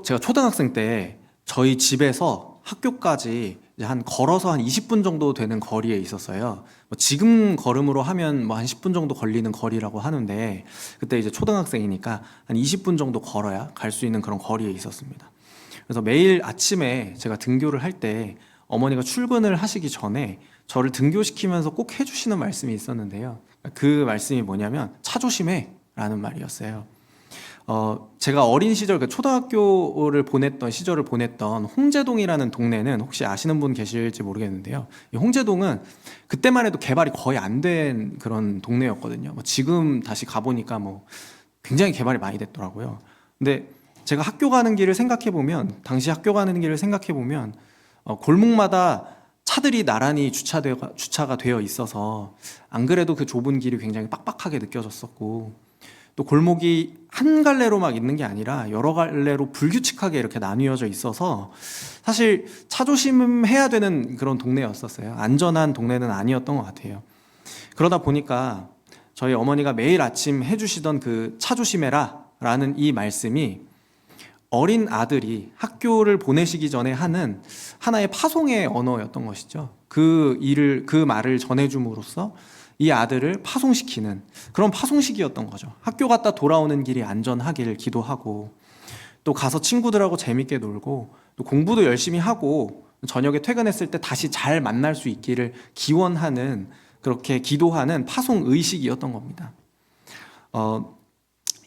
제가 초등학생 때 저희 집에서 학교까지 이제 걸어서 한 20분 정도 되는 거리에 있었어요. 지금 걸음으로 하면 뭐 한 10분 정도 걸리는 거리라고 하는데, 그때 이제 초등학생이니까 한 20분 정도 걸어야 갈 수 있는 그런 거리에 있었습니다. 그래서 매일 아침에 제가 등교를 할 때 어머니가 출근을 하시기 전에 저를 등교시키면서 꼭 해주시는 말씀이 있었는데요. 그 말씀이 뭐냐면 차 조심해 라는 말이었어요. 제가 어린 시절, 그 초등학교를 보냈던 시절을 보냈던 홍제동이라는 동네는 혹시 아시는 분 계실지 모르겠는데요. 이 홍제동은 그때만 해도 개발이 거의 안 된 그런 동네였거든요. 지금 다시 가보니까 굉장히 개발이 많이 됐더라고요. 근데 제가 학교 가는 길을 생각해 보면, 당시 학교 가는 길을 생각해 보면 골목마다 차들이 나란히 주차가 되어 있어서 안 그래도 그 좁은 길이 굉장히 빡빡하게 느껴졌었고, 또 골목이 한 갈래로 막 있는 게 아니라 여러 갈래로 불규칙하게 이렇게 나뉘어져 있어서 사실 차 조심해야 되는 그런 동네였었어요. 안전한 동네는 아니었던 것 같아요. 그러다 보니까 저희 어머니가 매일 아침 해주시던 그 차 조심해라 라는 이 말씀이 어린 아들이 학교를 보내시기 전에 하는 하나의 파송의 언어였던 것이죠. 그 말을 전해줌으로써 이 아들을 파송시키는 그런 파송식이었던 거죠. 학교 갔다 돌아오는 길이 안전하길 기도하고, 또 가서 친구들하고 재밌게 놀고, 또 공부도 열심히 하고 저녁에 퇴근했을 때 다시 잘 만날 수 있기를 기원하는, 그렇게 기도하는 파송 의식이었던 겁니다.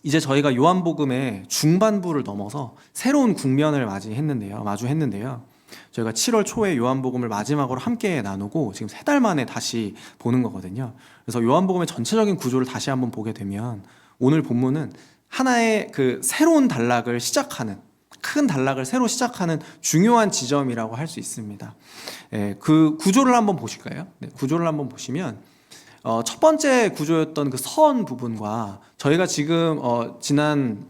이제 저희가 요한복음의 중반부를 넘어서 새로운 국면을 마주했는데요. 저희가 7월 초에 요한복음을 마지막으로 함께 나누고 지금 3달 만에 다시 보는 거거든요. 그래서 요한복음의 전체적인 구조를 다시 한번 보게 되면 오늘 본문은 하나의 그 새로운 단락을 시작하는, 큰 단락을 새로 시작하는 중요한 지점이라고 할 수 있습니다. 그 구조를 한번 보실까요? 구조를 한번 보시면 첫 번째 구조였던 그 선 부분과 저희가 지금 지난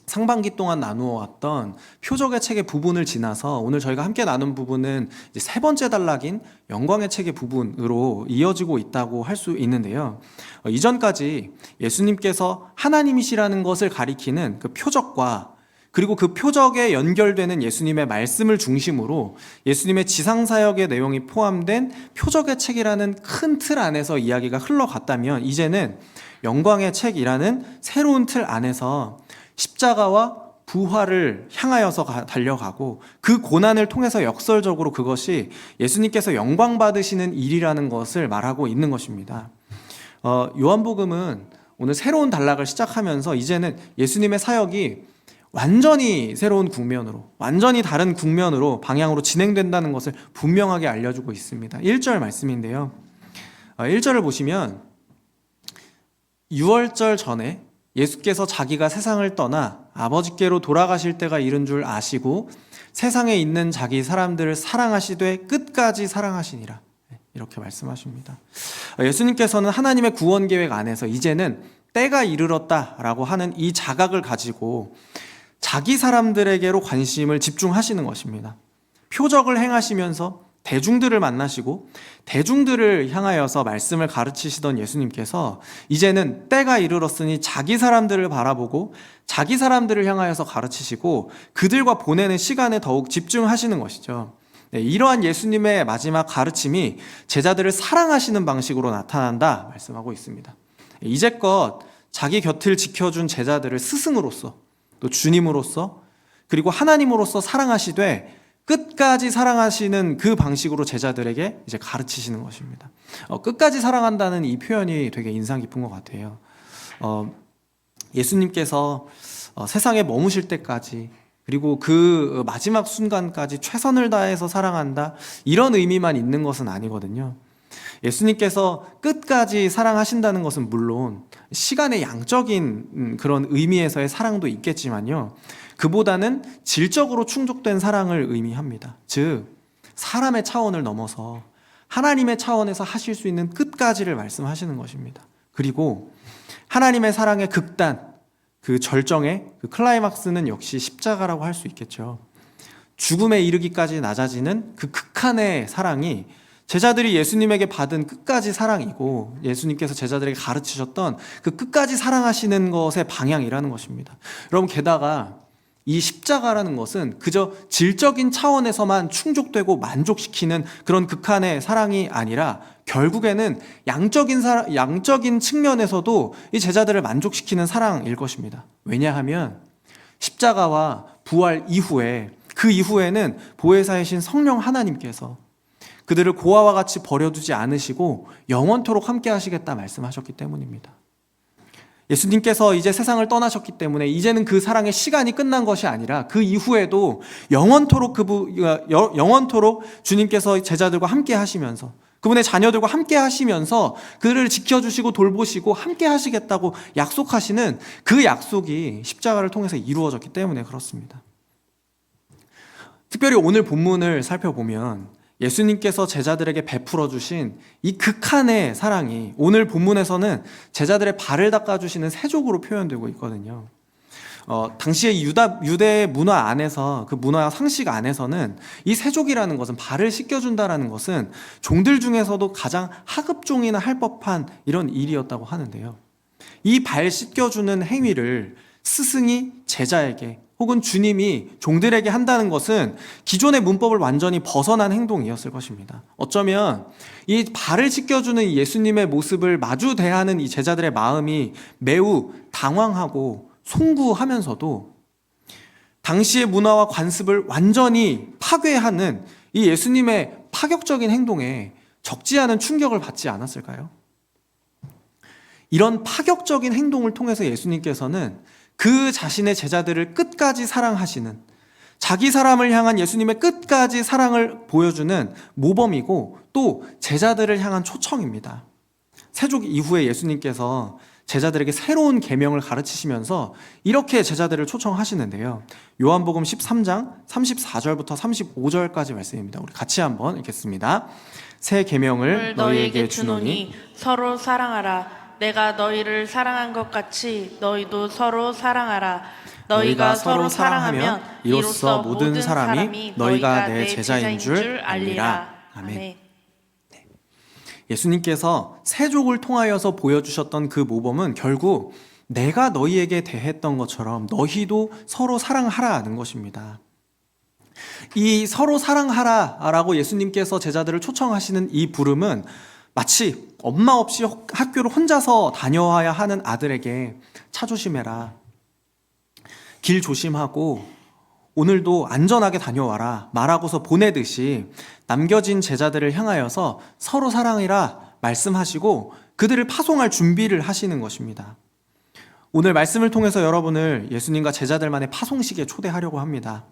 상반기 동안 나누어 왔던 표적의 책의 부분을 지나서 오늘 저희가 함께 나눈 부분은 이제 세 번째 단락인 영광의 책의 부분으로 이어지고 있다고 할 수 있는데요. 이전까지 예수님께서 하나님이시라는 것을 가리키는 그 표적과, 그리고 그 표적에 연결되는 예수님의 말씀을 중심으로 예수님의 지상사역의 내용이 포함된 표적의 책이라는 큰 틀 안에서 이야기가 흘러갔다면, 이제는 영광의 책이라는 새로운 틀 안에서 십자가와 부활을 향하여서 달려가고, 그 고난을 통해서 역설적으로 그것이 예수님께서 영광 받으시는 일이라는 것을 말하고 있는 것입니다. 요한복음은 오늘 새로운 단락을 시작하면서 이제는 예수님의 사역이 완전히 새로운 국면으로, 완전히 다른 국면으로, 방향으로 진행된다는 것을 분명하게 알려주고 있습니다. 1절 말씀인데요. 1절을 보시면 6월절 전에 예수께서 자기가 세상을 떠나 아버지께로 돌아가실 때가 이른 줄 아시고 세상에 있는 자기 사람들을 사랑하시되 끝까지 사랑하시니라, 이렇게 말씀하십니다. 예수님께서는 하나님의 구원 계획 안에서 이제는 때가 이르렀다라고 하는 이 자각을 가지고 자기 사람들에게로 관심을 집중하시는 것입니다. 표적을 행하시면서 대중들을 만나시고 대중들을 향하여서 말씀을 가르치시던 예수님께서 이제는 때가 이르렀으니 자기 사람들을 바라보고 자기 사람들을 향하여서 가르치시고 그들과 보내는 시간에 더욱 집중하시는 것이죠. 이러한 예수님의 마지막 가르침이 제자들을 사랑하시는 방식으로 나타난다 말씀하고 있습니다. 이제껏 자기 곁을 지켜준 제자들을 스승으로서, 또 주님으로서, 그리고 하나님으로서 사랑하시되 끝까지 사랑하시는 그 방식으로 제자들에게 이제 가르치시는 것입니다. 끝까지 사랑한다는 이 표현이 되게 인상 깊은 것 같아요. 예수님께서 세상에 머무실 때까지, 그리고 그 마지막 순간까지 최선을 다해서 사랑한다, 이런 의미만 있는 것은 아니거든요. 예수님께서 끝까지 사랑하신다는 것은 물론 시간의 양적인 그런 의미에서의 사랑도 있겠지만요, 그보다는 질적으로 충족된 사랑을 의미합니다. 즉, 사람의 차원을 넘어서 하나님의 차원에서 하실 수 있는 끝까지를 말씀하시는 것입니다. 그리고 하나님의 사랑의 극단, 그 절정의 그 클라이막스는 역시 십자가라고 할 수 있겠죠. 죽음에 이르기까지 낮아지는 그 극한의 사랑이 제자들이 예수님에게 받은 끝까지 사랑이고, 예수님께서 제자들에게 가르치셨던 그 끝까지 사랑하시는 것의 방향이라는 것입니다. 여러분, 게다가 이 십자가라는 것은 그저 질적인 차원에서만 충족되고 만족시키는 그런 극한의 사랑이 아니라 결국에는 양적인 측면에서도 이 제자들을 만족시키는 사랑일 것입니다. 왜냐하면 십자가와 부활 이후에, 그 이후에는 보혜사이신 성령 하나님께서 그들을 고아와 같이 버려두지 않으시고 영원토록 함께 하시겠다 말씀하셨기 때문입니다. 예수님께서 이제 세상을 떠나셨기 때문에 이제는 그 사랑의 시간이 끝난 것이 아니라 그 이후에도 영원토록 주님께서 제자들과 함께 하시면서, 그분의 자녀들과 함께 하시면서 그들을 지켜주시고 돌보시고 함께 하시겠다고 약속하시는 그 약속이 십자가를 통해서 이루어졌기 때문에 그렇습니다. 특별히 오늘 본문을 살펴보면 예수님께서 제자들에게 베풀어 주신 이 극한의 사랑이 오늘 본문에서는 제자들의 발을 닦아주시는 세족으로 표현되고 있거든요. 당시의 유대 문화 안에서, 그 문화 상식 안에서는 이 세족이라는 것은, 발을 씻겨준다라는 것은 종들 중에서도 가장 하급종이나 할 법한 이런 일이었다고 하는데요. 이 발 씻겨주는 행위를 스승이 제자에게 혹은 주님이 종들에게 한다는 것은 기존의 문법을 완전히 벗어난 행동이었을 것입니다. 어쩌면 이 발을 씻겨주는 예수님의 모습을 마주 대하는 이 제자들의 마음이 매우 당황하고 송구하면서도 당시의 문화와 관습을 완전히 파괴하는 이 예수님의 파격적인 행동에 적지 않은 충격을 받지 않았을까요? 이런 파격적인 행동을 통해서 예수님께서는 그 자신의 제자들을 끝까지 사랑하시는, 자기 사람을 향한 예수님의 끝까지 사랑을 보여주는 모범이고 또 제자들을 향한 초청입니다. 세족 이후에 예수님께서 제자들에게 새로운 계명을 가르치시면서 이렇게 제자들을 초청하시는데요. 요한복음 13장 34절부터 35절까지 말씀입니다. 우리 같이 한번 읽겠습니다. 새 계명을 너희에게 주노니 서로 사랑하라. 내가 너희를 사랑한 것 같이 너희도 서로 사랑하라. 너희가 서로 사랑하면 이로써 모든 사람이 너희가 내 제자인 줄 알리라. 아멘. 예수님께서 세족을 통하여서 보여주셨던 그 모범은 결국 내가 너희에게 대했던 것처럼 너희도 서로 사랑하라는 것입니다. 이 서로 사랑하라라고 예수님께서 제자들을 초청하시는 이 부름은 마치 엄마 없이 학교를 혼자서 다녀와야 하는 아들에게 차 조심해라, 길 조심하고 오늘도 안전하게 다녀와라 말하고서 보내듯이 남겨진 제자들을 향하여서 서로 사랑해라 말씀하시고 그들을 파송할 준비를 하시는 것입니다. 오늘 말씀을 통해서 여러분을 예수님과 제자들만의 파송식에 초대하려고 합니다.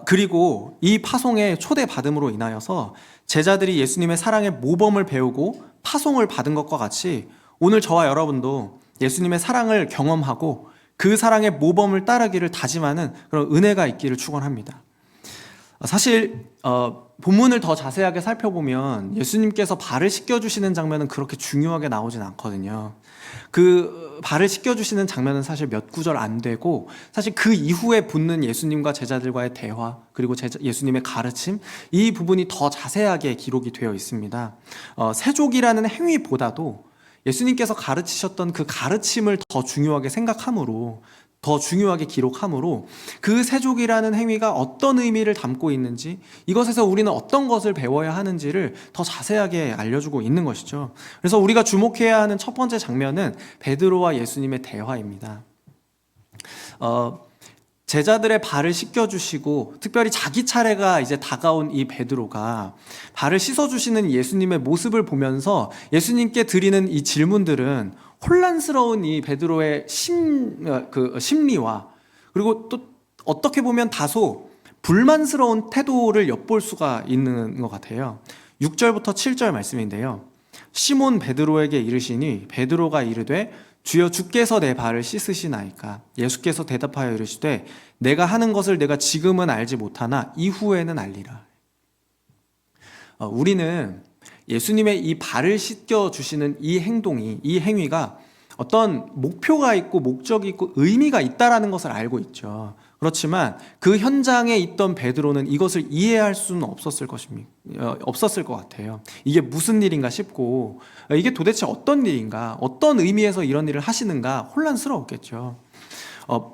그리고 이 파송에 초대받음으로 인하여서 제자들이 예수님의 사랑의 모범을 배우고 파송을 받은 것과 같이 오늘 저와 여러분도 예수님의 사랑을 경험하고 그 사랑의 모범을 따르기를 다짐하는 그런 은혜가 있기를 축원합니다. 사실 본문을 더 자세하게 살펴보면 예수님께서 발을 씻겨주시는 장면은 그렇게 중요하게 나오진 않거든요. 그 발을 씻겨주시는 장면은 사실 몇 구절 안 되고, 사실 그 이후에 붙는 예수님과 제자들과의 대화, 그리고 예수님의 가르침, 이 부분이 더 자세하게 기록이 되어 있습니다. 세족이라는 행위보다도 예수님께서 가르치셨던 그 가르침을 더 중요하게 생각하므로, 더 중요하게 기록하므로 그 세족이라는 행위가 어떤 의미를 담고 있는지, 이것에서 우리는 어떤 것을 배워야 하는지를 더 자세하게 알려주고 있는 것이죠. 그래서 우리가 주목해야 하는 첫 번째 장면은 베드로와 예수님의 대화입니다. 제자들의 발을 씻겨주시고 특별히 자기 차례가 이제 다가온 이 베드로가 발을 씻어주시는 예수님의 모습을 보면서 예수님께 드리는 이 질문들은 혼란스러운 이 베드로의 심리와, 그리고 또 어떻게 보면 다소 불만스러운 태도를 엿볼 수가 있는 것 같아요. 6절부터 7절 말씀인데요. 시몬 베드로에게 이르시니 베드로가 이르되 주여 주께서 내 발을 씻으시나이까? 예수께서 대답하여 이르시되 내가 하는 것을 내가 지금은 알지 못하나 이후에는 알리라. 우리는 예수님의 이 발을 씻겨주시는 이 행위가 어떤 목표가 있고 목적이 있고 의미가 있다라는 것을 알고 있죠. 그렇지만 그 현장에 있던 베드로는 이것을 이해할 수는 없었을 것 같아요. 이게 무슨 일인가 싶고, 이게 도대체 어떤 일인가, 어떤 의미에서 이런 일을 하시는가 혼란스러웠겠죠.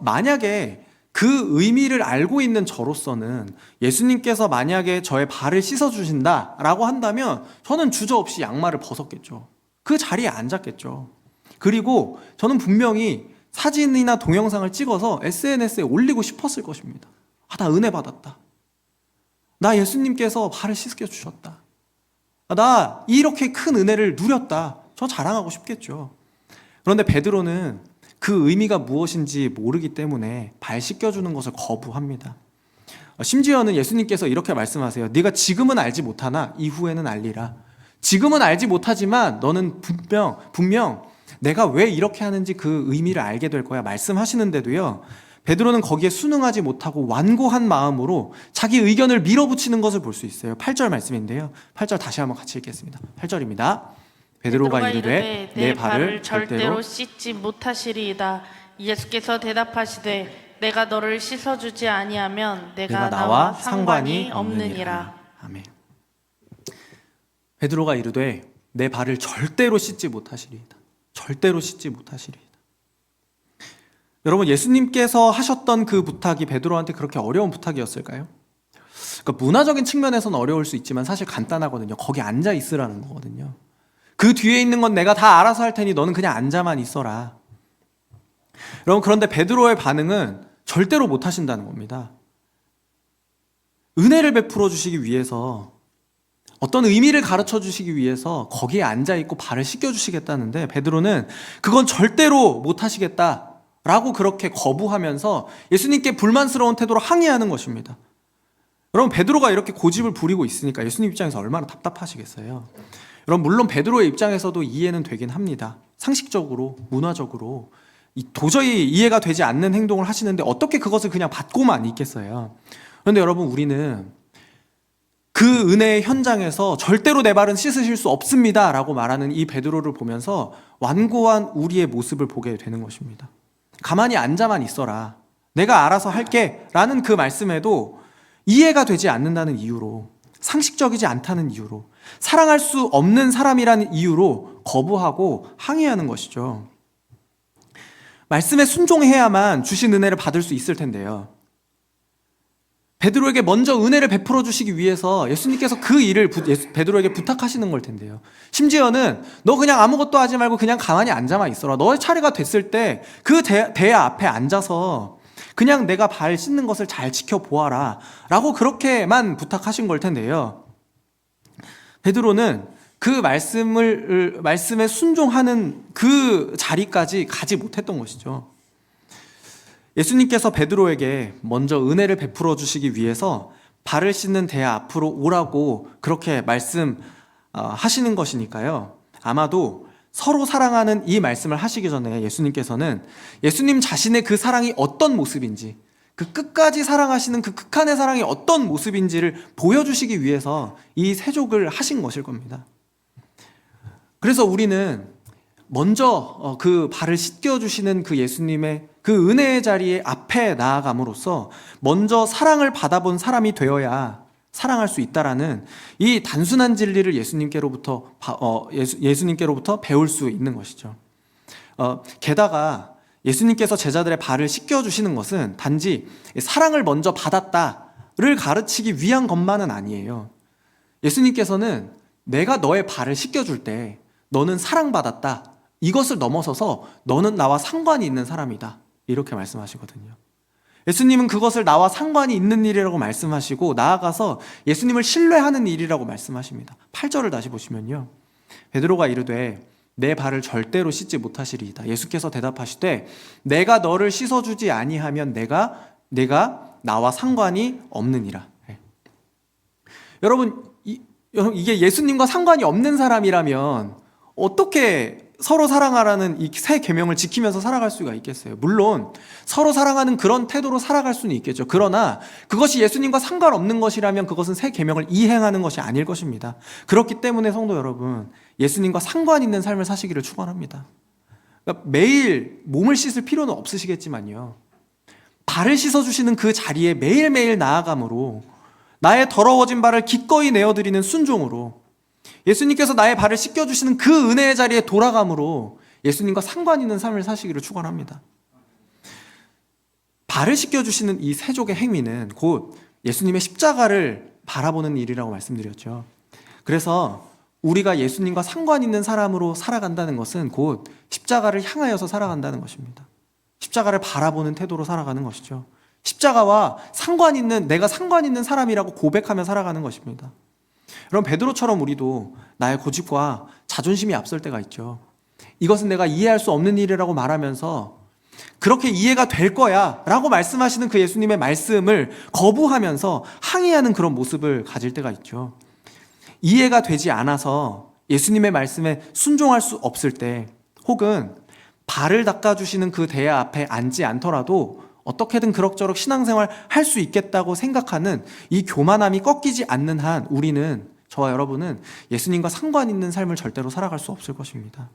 만약에 그 의미를 알고 있는 저로서는 예수님께서 만약에 저의 발을 씻어주신다라고 한다면 저는 주저없이 양말을 벗었겠죠. 그 자리에 앉았겠죠. 그리고 저는 분명히 사진이나 동영상을 찍어서 SNS에 올리고 싶었을 것입니다. 나 은혜 받았다. 나 예수님께서 발을 씻겨주셨다. 나 이렇게 큰 은혜를 누렸다. 저 자랑하고 싶겠죠. 그런데 베드로는 그 의미가 무엇인지 모르기 때문에 발 씻겨주는 것을 거부합니다. 심지어는 예수님께서 이렇게 말씀하세요. 네가 지금은 알지 못하나 이후에는 알리라. 지금은 알지 못하지만 너는 분명 내가 왜 이렇게 하는지 그 의미를 알게 될 거야 말씀하시는데도요, 베드로는 거기에 순응하지 못하고 완고한 마음으로 자기 의견을 밀어붙이는 것을 볼 수 있어요. 8절 말씀인데요, 8절 다시 한번 같이 읽겠습니다. 8절입니다. 베드로가 이르되 내 발을 절대로 씻지 못하시리이다. 예수께서 대답하시되 내가 너를 씻어주지 아니하면 내가 나와 상관이 없느니라. 아멘. 베드로가 이르되 내 발을 절대로 씻지 못하시리이다. 절대로 씻지 못하시리이다. 여러분, 예수님께서 하셨던 그 부탁이 베드로한테 그렇게 어려운 부탁이었을까요? 그러니까 문화적인 측면에서는 어려울 수 있지만 사실 간단하거든요. 거기 앉아 있으라는 거거든요. 그 뒤에 있는 건 내가 다 알아서 할 테니 너는 그냥 앉아만 있어라. 여러분, 그런데 베드로의 반응은 절대로 못 하신다는 겁니다. 은혜를 베풀어 주시기 위해서, 어떤 의미를 가르쳐 주시기 위해서 거기에 앉아 있고 발을 씻겨 주시겠다는데 베드로는 그건 절대로 못 하시겠다라고 그렇게 거부하면서 예수님께 불만스러운 태도로 항의하는 것입니다. 여러분, 베드로가 이렇게 고집을 부리고 있으니까 예수님 입장에서 얼마나 답답하시겠어요. 여러분, 물론 베드로의 입장에서도 이해는 되긴 합니다. 상식적으로, 문화적으로 도저히 이해가 되지 않는 행동을 하시는데 어떻게 그것을 그냥 받고만 있겠어요. 그런데 여러분, 우리는 그 은혜의 현장에서 절대로 내 발은 씻으실 수 없습니다 라고 말하는 이 베드로를 보면서 완고한 우리의 모습을 보게 되는 것입니다. 가만히 앉아만 있어라, 내가 알아서 할게 라는 그 말씀에도 이해가 되지 않는다는 이유로, 상식적이지 않다는 이유로, 사랑할 수 없는 사람이라는 이유로 거부하고 항의하는 것이죠. 말씀에 순종해야만 주신 은혜를 받을 수 있을 텐데요, 베드로에게 먼저 은혜를 베풀어 주시기 위해서 예수님께서 그 일을 베드로에게 부탁하시는 걸 텐데요, 심지어는 너 그냥 아무것도 하지 말고 그냥 가만히 앉아만 있어라. 너의 차례가 됐을 때 그 대야 앞에 앉아서 그냥 내가 발 씻는 것을 잘 지켜보아라 라고 그렇게만 부탁하신 걸 텐데요, 베드로는 그 말씀에 순종하는 그 자리까지 가지 못했던 것이죠. 예수님께서 베드로에게 먼저 은혜를 베풀어 주시기 위해서 발을 씻는 대야 앞으로 오라고 그렇게 말씀하시는 것이니까요, 아마도 서로 사랑하는 이 말씀을 하시기 전에 예수님께서는 예수님 자신의 그 사랑이 어떤 모습인지, 그 끝까지 사랑하시는 그 극한의 사랑이 어떤 모습인지를 보여주시기 위해서 이 세족을 하신 것일 겁니다. 그래서 우리는 먼저 그 발을 씻겨주시는 그 예수님의 그 은혜의 자리에 앞에 나아감으로써 먼저 사랑을 받아본 사람이 되어야 사랑할 수 있다라는 이 단순한 진리를 예수님께로부터 배울 수 있는 것이죠. 게다가 예수님께서 제자들의 발을 씻겨주시는 것은 단지 사랑을 먼저 받았다를 가르치기 위한 것만은 아니에요. 예수님께서는 내가 너의 발을 씻겨줄 때 너는 사랑받았다, 이것을 넘어서서 너는 나와 상관이 있는 사람이다, 이렇게 말씀하시거든요. 예수님은 그것을 나와 상관이 있는 일이라고 말씀하시고 나아가서 예수님을 신뢰하는 일이라고 말씀하십니다. 8절을 다시 보시면요, 베드로가 이르되 내 발을 절대로 씻지 못하시리이다. 예수께서 대답하시되 내가 너를 씻어주지 아니하면 내가 나와 상관이 없느니라. 여러분, 이게 예수님과 상관이 없는 사람이라면 어떻게 서로 사랑하라는 이 새 계명을 지키면서 살아갈 수가 있겠어요? 물론 서로 사랑하는 그런 태도로 살아갈 수는 있겠죠. 그러나 그것이 예수님과 상관없는 것이라면 그것은 새 계명을 이행하는 것이 아닐 것입니다. 그렇기 때문에 성도 여러분, 예수님과 상관 있는 삶을 사시기를 축원합니다. 그러니까 매일 몸을 씻을 필요는 없으시겠지만요, 발을 씻어주시는 그 자리에 매일매일 나아감으로, 나의 더러워진 발을 기꺼이 내어드리는 순종으로, 예수님께서 나의 발을 씻겨주시는 그 은혜의 자리에 돌아감으로 예수님과 상관 있는 삶을 사시기를 축원합니다. 발을 씻겨주시는 이 세족의 행위는 곧 예수님의 십자가를 바라보는 일이라고 말씀드렸죠. 그래서 우리가 예수님과 상관 있는 사람으로 살아간다는 것은 곧 십자가를 향하여서 살아간다는 것입니다. 십자가를 바라보는 태도로 살아가는 것이죠. 십자가와 내가 상관 있는 사람이라고 고백하며 살아가는 것입니다. 여러분, 베드로처럼 우리도 나의 고집과 자존심이 앞설 때가 있죠. 이것은 내가 이해할 수 없는 일이라고 말하면서 그렇게 이해가 될 거야 라고 말씀하시는 그 예수님의 말씀을 거부하면서 항의하는 그런 모습을 가질 때가 있죠. 이해가 되지 않아서 예수님의 말씀에 순종할 수 없을 때, 혹은 발을 닦아주시는 그 대야 앞에 앉지 않더라도 어떻게든 그럭저럭 신앙생활 할 수 있겠다고 생각하는 이 교만함이 꺾이지 않는 한 우리는, 저와 여러분은 예수님과 상관 있는 삶을 절대로 살아갈 수 없을 것입니다.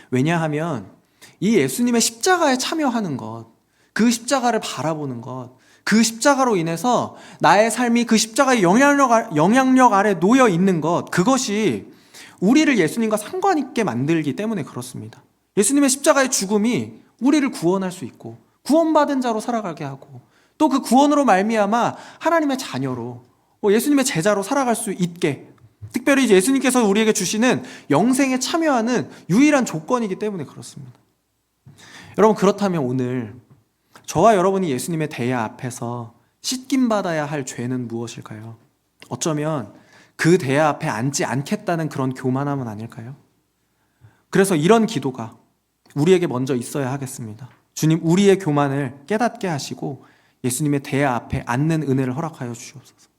왜냐하면 이 예수님의 십자가에 참여하는 것, 그 십자가를 바라보는 것, 그 십자가로 인해서 나의 삶이 그 십자가의 영향력 아래 놓여 있는 것, 그것이 우리를 예수님과 상관 있게 만들기 때문에 그렇습니다. 예수님의 십자가의 죽음이 우리를 구원할 수 있고 구원받은 자로 살아가게 하고, 또 그 구원으로 말미암아 하나님의 자녀로, 예수님의 제자로 살아갈 수 있게, 특별히 예수님께서 우리에게 주시는 영생에 참여하는 유일한 조건이기 때문에 그렇습니다. 여러분, 그렇다면 오늘 저와 여러분이 예수님의 대야 앞에서 씻김 받아야 할 죄는 무엇일까요? 어쩌면 그 대야 앞에 앉지 않겠다는 그런 교만함은 아닐까요? 그래서 이런 기도가 우리에게 먼저 있어야 하겠습니다. 주님, 우리의 교만을 깨닫게 하시고 예수님의 대야 앞에 앉는 은혜를 허락하여 주시옵소서.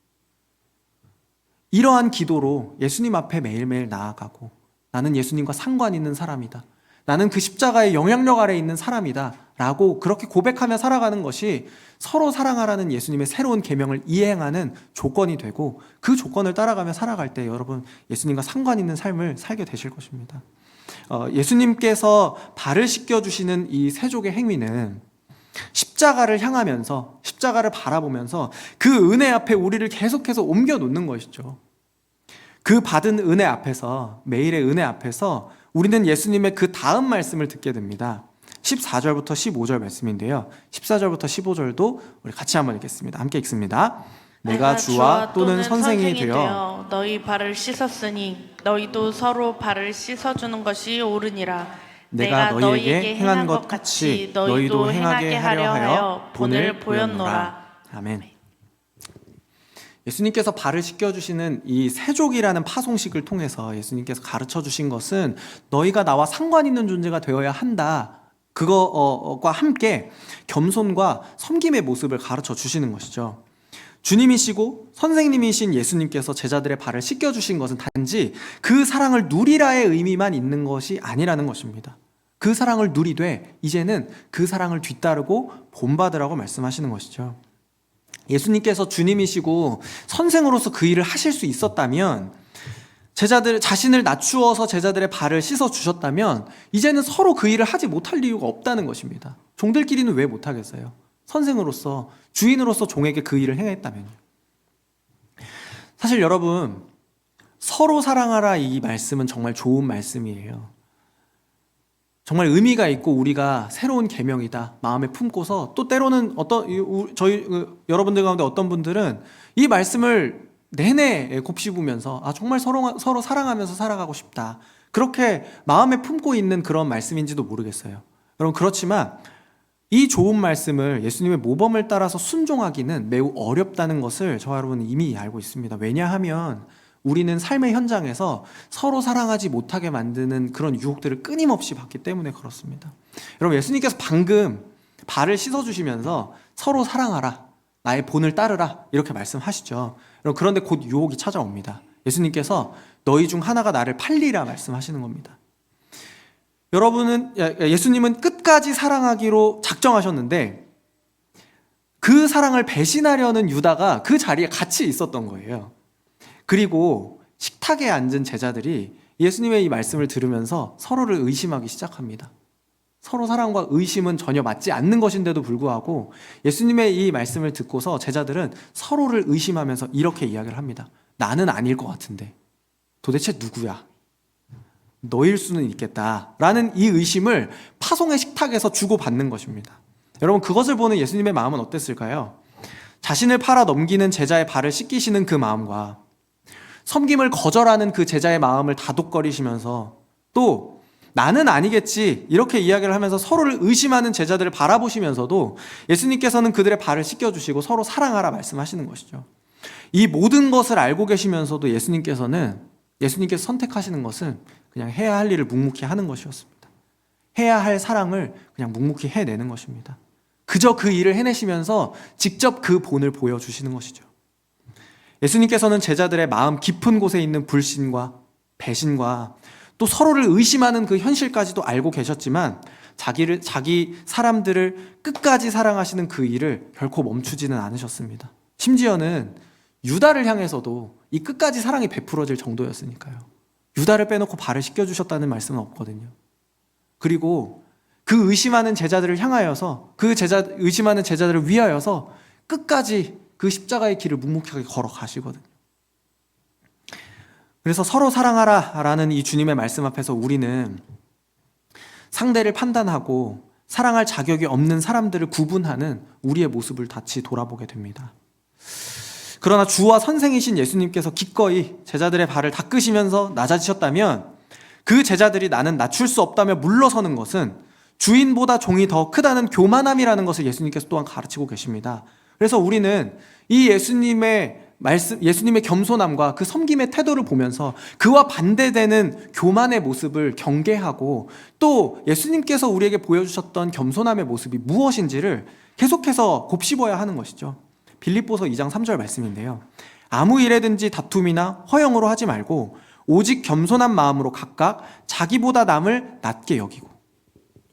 이러한 기도로 예수님 앞에 매일매일 나아가고, 나는 예수님과 상관 있는 사람이다, 나는 그 십자가의 영향력 아래 있는 사람이다 라고 그렇게 고백하며 살아가는 것이 서로 사랑하라는 예수님의 새로운 계명을 이행하는 조건이 되고, 그 조건을 따라가며 살아갈 때 여러분, 예수님과 상관 있는 삶을 살게 되실 것입니다. 예수님께서 발을 씻겨주시는 이 세족의 행위는 십자가를 향하면서, 십자가를 바라보면서 그 은혜 앞에 우리를 계속해서 옮겨놓는 것이죠. 그 받은 은혜 앞에서, 매일의 은혜 앞에서 우리는 예수님의 그 다음 말씀을 듣게 됩니다. 14절부터 15절 말씀인데요, 14절부터 15절도 우리 같이 한번 읽겠습니다. 함께 읽습니다. 내가 주와 또는 선생이 되어 너희 발을 씻었으니 너희도 서로 발을 씻어주는 것이 옳으니라. 내가 너희에게 행한 것 같이 너희도 행하게 하려 하여 본을 보였노라. 아멘. 예수님께서 발을 씻겨주시는 이 세족이라는 파송식을 통해서 예수님께서 가르쳐 주신 것은 너희가 나와 상관 있는 존재가 되어야 한다, 그거와 함께 겸손과 섬김의 모습을 가르쳐 주시는 것이죠. 주님이시고 선생님이신 예수님께서 제자들의 발을 씻겨주신 것은 단지 그 사랑을 누리라의 의미만 있는 것이 아니라는 것입니다. 그 사랑을 누리되 이제는 그 사랑을 뒤따르고 본받으라고 말씀하시는 것이죠. 예수님께서 주님이시고 선생으로서 그 일을 하실 수 있었다면, 제자들 자신을 낮추어서 제자들의 발을 씻어 주셨다면, 이제는 서로 그 일을 하지 못할 이유가 없다는 것입니다. 종들끼리는 왜 못하겠어요? 선생으로서, 주인으로서 종에게 그 일을 행했다면요. 사실 여러분, 서로 사랑하라 이 말씀은 정말 좋은 말씀이에요. 정말 의미가 있고 우리가 새로운 계명이다 마음에 품고서, 또 때로는 여러분들 가운데 어떤 분들은 이 말씀을 내내 곱씹으면서 정말 서로 사랑하면서 살아가고 싶다, 그렇게 마음에 품고 있는 그런 말씀인지도 모르겠어요. 여러분, 그렇지만 이 좋은 말씀을 예수님의 모범을 따라서 순종하기는 매우 어렵다는 것을 저와 여러분은 이미 알고 있습니다. 왜냐하면 우리는 삶의 현장에서 서로 사랑하지 못하게 만드는 그런 유혹들을 끊임없이 받기 때문에 그렇습니다. 여러분, 예수님께서 방금 발을 씻어주시면서 서로 사랑하라, 나의 본을 따르라, 이렇게 말씀하시죠. 여러분, 그런데 곧 유혹이 찾아옵니다. 예수님께서 너희 중 하나가 나를 팔리라 말씀하시는 겁니다. 예수님은 끝까지 사랑하기로 작정하셨는데 그 사랑을 배신하려는 유다가 그 자리에 같이 있었던 거예요. 그리고 식탁에 앉은 제자들이 예수님의 이 말씀을 들으면서 서로를 의심하기 시작합니다. 서로 사랑과 의심은 전혀 맞지 않는 것인데도 불구하고 예수님의 이 말씀을 듣고서 제자들은 서로를 의심하면서 이렇게 이야기를 합니다. 나는 아닐 것 같은데 도대체 누구야? 너일 수는 있겠다 라는 이 의심을 파송의 식탁에서 주고받는 것입니다. 여러분, 그것을 보는 예수님의 마음은 어땠을까요? 자신을 팔아 넘기는 제자의 발을 씻기시는 그 마음과 섬김을 거절하는 그 제자의 마음을 다독거리시면서 또 나는 아니겠지 이렇게 이야기를 하면서 서로를 의심하는 제자들을 바라보시면서도 예수님께서는 그들의 발을 씻겨주시고 서로 사랑하라 말씀하시는 것이죠. 이 모든 것을 알고 계시면서도 예수님께서 선택하시는 것은 그냥 해야 할 일을 묵묵히 하는 것이었습니다. 해야 할 사랑을 그냥 묵묵히 해내는 것입니다. 그저 그 일을 해내시면서 직접 그 본을 보여주시는 것이죠. 예수님께서는 제자들의 마음 깊은 곳에 있는 불신과 배신과 또 서로를 의심하는 그 현실까지도 알고 계셨지만 자기 사람들을 끝까지 사랑하시는 그 일을 결코 멈추지는 않으셨습니다. 심지어는 유다를 향해서도 이 끝까지 사랑이 베풀어질 정도였으니까요. 유다를 빼놓고 발을 씻겨주셨다는 말씀은 없거든요. 그리고 그 의심하는 제자들을 향하여서 의심하는 제자들을 위하여서 끝까지 그 십자가의 길을 묵묵하게 걸어가시거든요. 그래서 서로 사랑하라 라는 이 주님의 말씀 앞에서 우리는 상대를 판단하고 사랑할 자격이 없는 사람들을 구분하는 우리의 모습을 다시 돌아보게 됩니다. 그러나 주와 선생이신 예수님께서 기꺼이 제자들의 발을 닦으시면서 낮아지셨다면 그 제자들이 나는 낮출 수 없다며 물러서는 것은 주인보다 종이 더 크다는 교만함이라는 것을 예수님께서 또한 가르치고 계십니다. 그래서 우리는 이 예수님의 겸손함과 그 섬김의 태도를 보면서 그와 반대되는 교만의 모습을 경계하고 또 예수님께서 우리에게 보여주셨던 겸손함의 모습이 무엇인지를 계속해서 곱씹어야 하는 것이죠. 빌립보서 2장 3절 말씀인데요. 아무 일에든지 다툼이나 허영으로 하지 말고 오직 겸손한 마음으로 각각 자기보다 남을 낮게 여기고.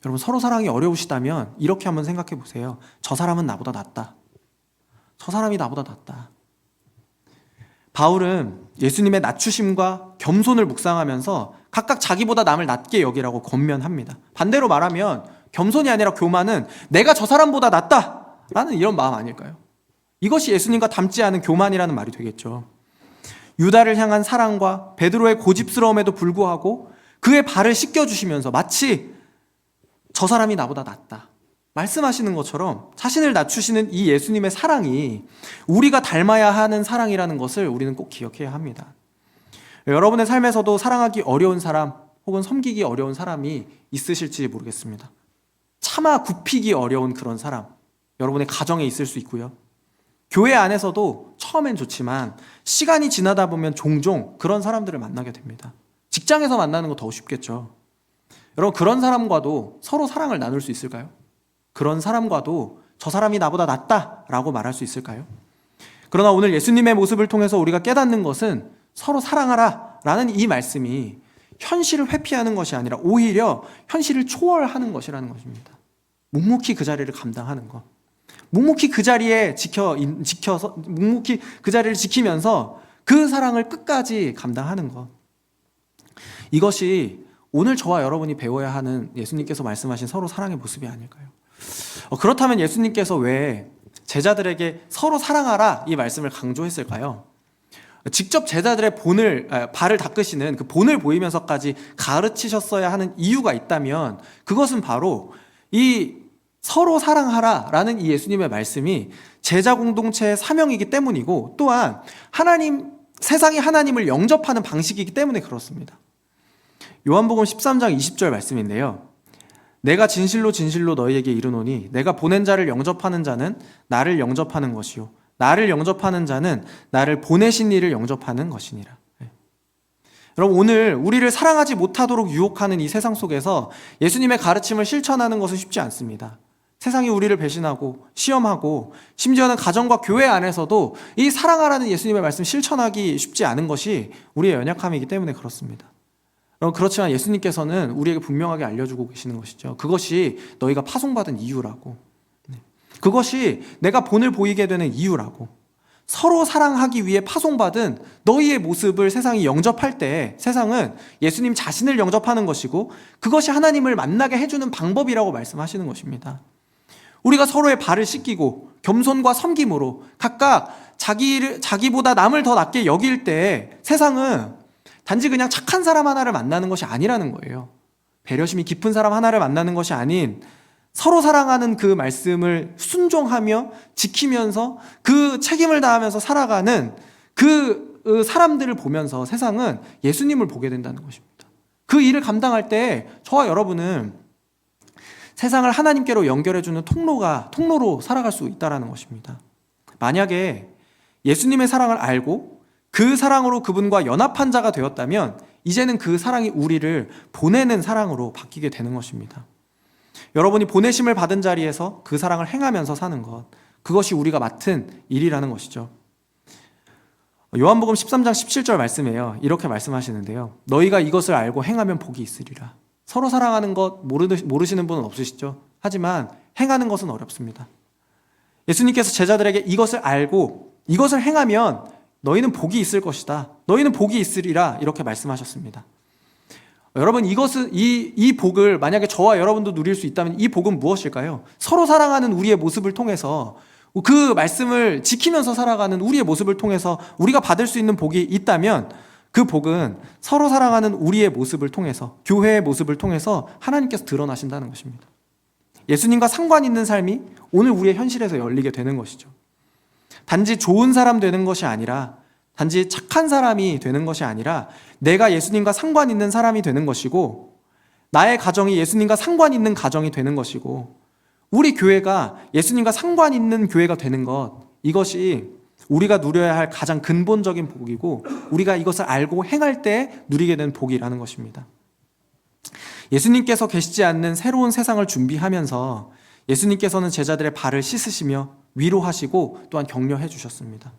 여러분, 서로 사랑이 어려우시다면 이렇게 한번 생각해 보세요. 저 사람은 나보다 낫다. 저 사람이 나보다 낫다. 바울은 예수님의 낮추심과 겸손을 묵상하면서 각각 자기보다 남을 낮게 여기라고 권면합니다. 반대로 말하면 겸손이 아니라 교만은 내가 저 사람보다 낫다라는 이런 마음 아닐까요? 이것이 예수님과 닮지 않은 교만이라는 말이 되겠죠. 유다를 향한 사랑과 베드로의 고집스러움에도 불구하고 그의 발을 씻겨주시면서 마치 저 사람이 나보다 낫다 말씀하시는 것처럼 자신을 낮추시는 이 예수님의 사랑이 우리가 닮아야 하는 사랑이라는 것을 우리는 꼭 기억해야 합니다. 여러분의 삶에서도 사랑하기 어려운 사람 혹은 섬기기 어려운 사람이 있으실지 모르겠습니다. 차마 굽히기 어려운 그런 사람, 여러분의 가정에 있을 수 있고요. 교회 안에서도 처음엔 좋지만 시간이 지나다 보면 종종 그런 사람들을 만나게 됩니다. 직장에서 만나는 거 더 쉽겠죠. 여러분, 그런 사람과도 서로 사랑을 나눌 수 있을까요? 그런 사람과도 저 사람이 나보다 낫다라고 말할 수 있을까요? 그러나 오늘 예수님의 모습을 통해서 우리가 깨닫는 것은 서로 사랑하라 라는 이 말씀이 현실을 회피하는 것이 아니라 오히려 현실을 초월하는 것이라는 것입니다. 묵묵히 그 자리를 감당하는 것, 묵묵히 그 자리에 묵묵히 그 자리를 지키면서 그 사랑을 끝까지 감당하는 것, 이것이 오늘 저와 여러분이 배워야 하는 예수님께서 말씀하신 서로 사랑의 모습이 아닐까요? 그렇다면 예수님께서 왜 제자들에게 서로 사랑하라 이 말씀을 강조했을까요? 직접 제자들의 발을 닦으시는 그 본을 보이면서까지 가르치셨어야 하는 이유가 있다면 그것은 바로 이 서로 사랑하라라는 이 예수님의 말씀이 제자 공동체의 사명이기 때문이고 또한 세상이 하나님을 영접하는 방식이기 때문에 그렇습니다. 요한복음 13장 20절 말씀인데요. 내가 진실로 진실로 너희에게 이르노니 내가 보낸 자를 영접하는 자는 나를 영접하는 것이요 나를 영접하는 자는 나를 보내신 이를 영접하는 것이니라. 여러분, 오늘 우리를 사랑하지 못하도록 유혹하는 이 세상 속에서 예수님의 가르침을 실천하는 것은 쉽지 않습니다. 세상이 우리를 배신하고 시험하고 심지어는 가정과 교회 안에서도 이 사랑하라는 예수님의 말씀 실천하기 쉽지 않은 것이 우리의 연약함이기 때문에 그렇습니다. 그렇지만 예수님께서는 우리에게 분명하게 알려주고 계시는 것이죠. 그것이 너희가 파송받은 이유라고, 그것이 내가 본을 보이게 되는 이유라고, 서로 사랑하기 위해 파송받은 너희의 모습을 세상이 영접할 때 세상은 예수님 자신을 영접하는 것이고 그것이 하나님을 만나게 해주는 방법이라고 말씀하시는 것입니다. 우리가 서로의 발을 씻기고 겸손과 섬김으로 각각 자기보다 남을 더 낫게 여길 때 세상은 단지 그냥 착한 사람 하나를 만나는 것이 아니라는 거예요. 배려심이 깊은 사람 하나를 만나는 것이 아닌 서로 사랑하는 그 말씀을 순종하며 지키면서 그 책임을 다하면서 살아가는 그 사람들을 보면서 세상은 예수님을 보게 된다는 것입니다. 그 일을 감당할 때 저와 여러분은 세상을 하나님께로 연결해주는 통로로 살아갈 수 있다는 것입니다. 만약에 예수님의 사랑을 알고 그 사랑으로 그분과 연합한 자가 되었다면 이제는 그 사랑이 우리를 보내는 사랑으로 바뀌게 되는 것입니다. 여러분이 보내심을 받은 자리에서 그 사랑을 행하면서 사는 것, 그것이 우리가 맡은 일이라는 것이죠. 요한복음 13장 17절 말씀이에요. 이렇게 말씀하시는데요. 너희가 이것을 알고 행하면 복이 있으리라. 서로 사랑하는 것 모르시는 분은 없으시죠? 하지만 행하는 것은 어렵습니다. 예수님께서 제자들에게 이것을 알고 이것을 행하면 너희는 복이 있을 것이다. 너희는 복이 있으리라. 이렇게 말씀하셨습니다. 여러분, 이 복을 만약에 저와 여러분도 누릴 수 있다면 이 복은 무엇일까요? 서로 사랑하는 우리의 모습을 통해서 그 말씀을 지키면서 살아가는 우리의 모습을 통해서 우리가 받을 수 있는 복이 있다면 그 복은 서로 사랑하는 우리의 모습을 통해서, 교회의 모습을 통해서 하나님께서 드러나신다는 것입니다. 예수님과 상관 있는 삶이 오늘 우리의 현실에서 열리게 되는 것이죠. 단지 좋은 사람 되는 것이 아니라, 단지 착한 사람이 되는 것이 아니라 내가 예수님과 상관 있는 사람이 되는 것이고, 나의 가정이 예수님과 상관 있는 가정이 되는 것이고, 우리 교회가 예수님과 상관 있는 교회가 되는 것, 이것이 우리가 누려야 할 가장 근본적인 복이고 우리가 이것을 알고 행할 때 누리게 된 복이라는 것입니다. 예수님께서 계시지 않는 새로운 세상을 준비하면서 예수님께서는 제자들의 발을 씻으시며 위로하시고 또한 격려해 주셨습니다.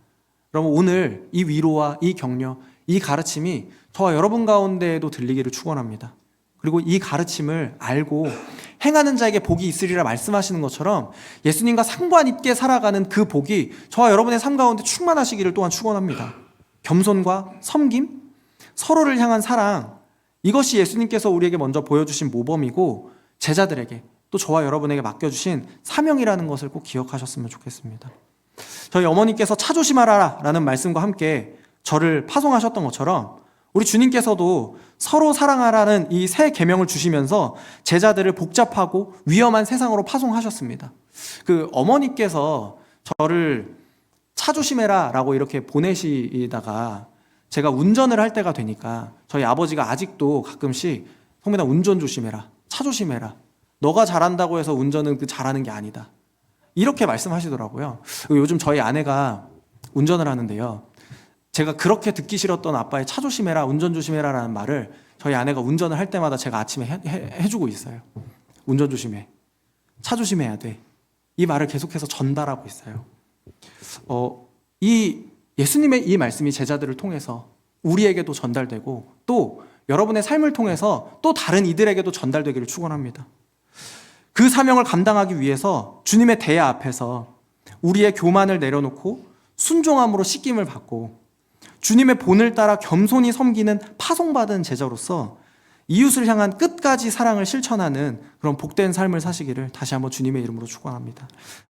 그러면 오늘 이 위로와 이 격려, 이 가르침이 저와 여러분 가운데에도 들리기를 축원합니다. 그리고 이 가르침을 알고 행하는 자에게 복이 있으리라 말씀하시는 것처럼 예수님과 상관 있게 살아가는 그 복이 저와 여러분의 삶 가운데 충만하시기를 또한 축원합니다. 겸손과 섬김, 서로를 향한 사랑, 이것이 예수님께서 우리에게 먼저 보여주신 모범이고 제자들에게 또 저와 여러분에게 맡겨주신 사명이라는 것을 꼭 기억하셨으면 좋겠습니다. 저희 어머니께서 차 조심하라 라는 말씀과 함께 저를 파송하셨던 것처럼 우리 주님께서도 서로 사랑하라는 이 새 계명을 주시면서 제자들을 복잡하고 위험한 세상으로 파송하셨습니다. 그 어머니께서 저를 차 조심해라 라고 이렇게 보내시다가 제가 운전을 할 때가 되니까 저희 아버지가 아직도 가끔씩 성민아 운전 조심해라, 차 조심해라, 너가 잘한다고 해서 운전은 잘하는 게 아니다, 이렇게 말씀하시더라고요. 요즘 저희 아내가 운전을 하는데요, 제가 그렇게 듣기 싫었던 아빠의 차 조심해라, 운전 조심해라 라는 말을 저희 아내가 운전을 할 때마다 제가 아침에 해주고 있어요. 운전 조심해, 차 조심해야 돼, 이 말을 계속해서 전달하고 있어요. 이 예수님의 이 말씀이 제자들을 통해서 우리에게도 전달되고 또 여러분의 삶을 통해서 또 다른 이들에게도 전달되기를 축원합니다. 그 사명을 감당하기 위해서 주님의 대야 앞에서 우리의 교만을 내려놓고 순종함으로 씻김을 받고 주님의 본을 따라 겸손히 섬기는 파송받은 제자로서 이웃을 향한 끝까지 사랑을 실천하는 그런 복된 삶을 사시기를 다시 한번 주님의 이름으로 축원합니다.